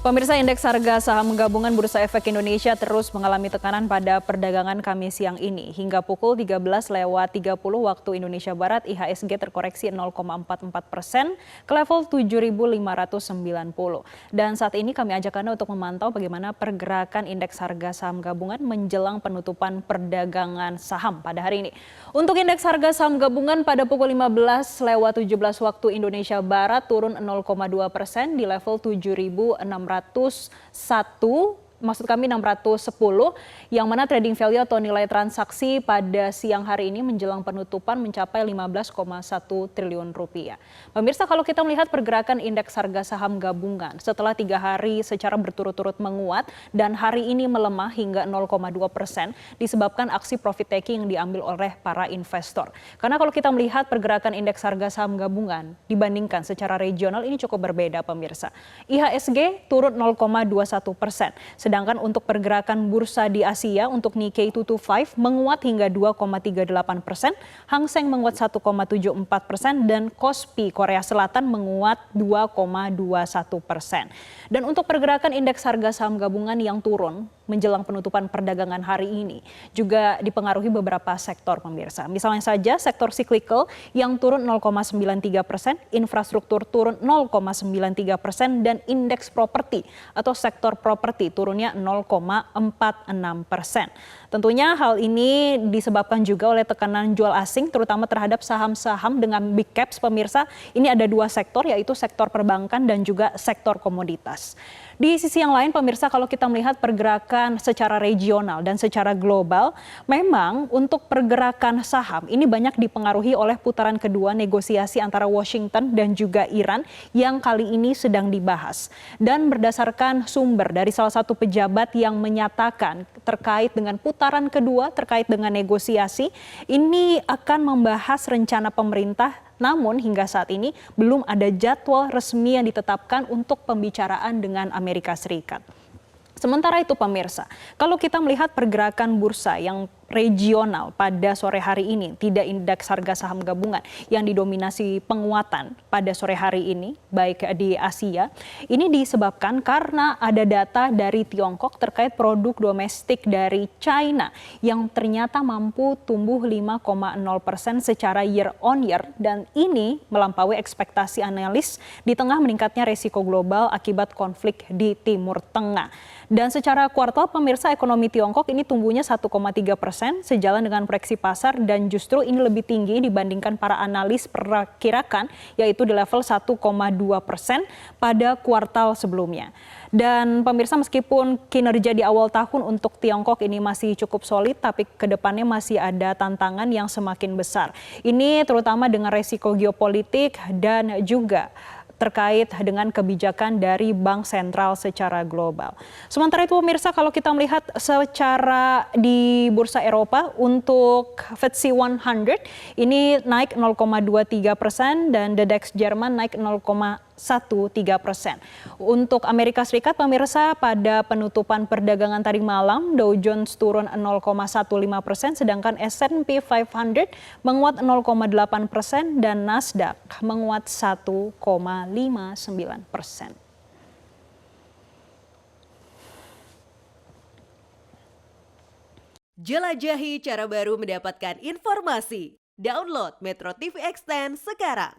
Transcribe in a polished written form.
Pemirsa, indeks harga saham gabungan Bursa Efek Indonesia terus mengalami tekanan pada perdagangan Kamis siang ini. Hingga pukul 13.30 waktu Indonesia Barat, IHSG terkoreksi 0,44% ke level 7.590. Dan saat ini kami ajak Anda untuk memantau bagaimana pergerakan indeks harga saham gabungan menjelang penutupan perdagangan saham pada hari ini. Untuk indeks harga saham gabungan pada pukul 15.17 waktu Indonesia Barat turun 0,2% di level 610, yang mana trading value atau nilai transaksi pada siang hari ini menjelang penutupan mencapai 15,1 triliun rupiah. Pemirsa, kalau kita melihat pergerakan indeks harga saham gabungan setelah 3 hari secara berturut-turut menguat dan hari ini melemah hingga 0,2% disebabkan aksi profit taking yang diambil oleh para investor. Karena kalau kita melihat pergerakan indeks harga saham gabungan dibandingkan secara regional ini cukup berbeda, pemirsa. IHSG turun 0,21%. Sedangkan untuk pergerakan bursa di Asia untuk Nikkei 225 menguat hingga 2,38%, Hang Seng menguat 1,74% dan Kospi Korea Selatan menguat 2,21%. Dan untuk pergerakan indeks harga saham gabungan yang turun menjelang penutupan perdagangan hari ini juga dipengaruhi beberapa sektor, pemirsa. Misalnya saja sektor cyclical yang turun 0,93%, infrastruktur turun 0,93% dan indeks properti atau sektor properti turunnya 0,46%. Tentunya hal ini disebabkan juga oleh tekanan jual asing terutama terhadap saham-saham dengan big caps, pemirsa. Ini ada 2 sektor, yaitu sektor perbankan dan juga sektor komoditas. Di sisi yang lain, pemirsa, kalau kita melihat pergerakan secara regional dan secara global, memang untuk pergerakan saham ini banyak dipengaruhi oleh putaran kedua negosiasi antara Washington dan juga Iran yang kali ini sedang dibahas. Dan berdasarkan sumber dari salah satu pejabat yang menyatakan terkait dengan putaran kedua, terkait dengan negosiasi, ini akan membahas rencana pemerintah. Namun hingga saat ini belum ada jadwal resmi yang ditetapkan untuk pembicaraan dengan Amerika Serikat. Sementara itu, pemirsa, kalau kita melihat pergerakan bursa yang regional pada sore hari ini, tidak indeks harga saham gabungan yang didominasi penguatan pada sore hari ini, baik di Asia, ini disebabkan karena ada data dari Tiongkok terkait produk domestik dari China yang ternyata mampu tumbuh 5,0% secara year on year, dan ini melampaui ekspektasi analis di tengah meningkatnya resiko global akibat konflik di Timur Tengah. Dan secara kuartal, pemirsa, ekonomi Tiongkok ini tumbuhnya 1,3% sejalan dengan proyeksi pasar dan justru ini lebih tinggi dibandingkan para analis perkirakan, yaitu di level 1,2% pada kuartal sebelumnya. Dan pemirsa, meskipun kinerja di awal tahun untuk Tiongkok ini masih cukup solid, tapi kedepannya masih ada tantangan yang semakin besar. Ini terutama dengan resiko geopolitik dan juga terkait dengan kebijakan dari bank sentral secara global. Sementara itu, pemirsa, kalau kita melihat secara di bursa Eropa untuk FTSE 100 ini naik 0,23% dan The DAX Jerman naik 0,13%. Untuk Amerika Serikat, pemirsa, pada penutupan perdagangan tadi malam Dow Jones turun 0,15%, sedangkan S&P 500 menguat 0,8% dan Nasdaq menguat 1,59%. Jelajahi cara baru mendapatkan informasi. Download Metro TV Extend sekarang.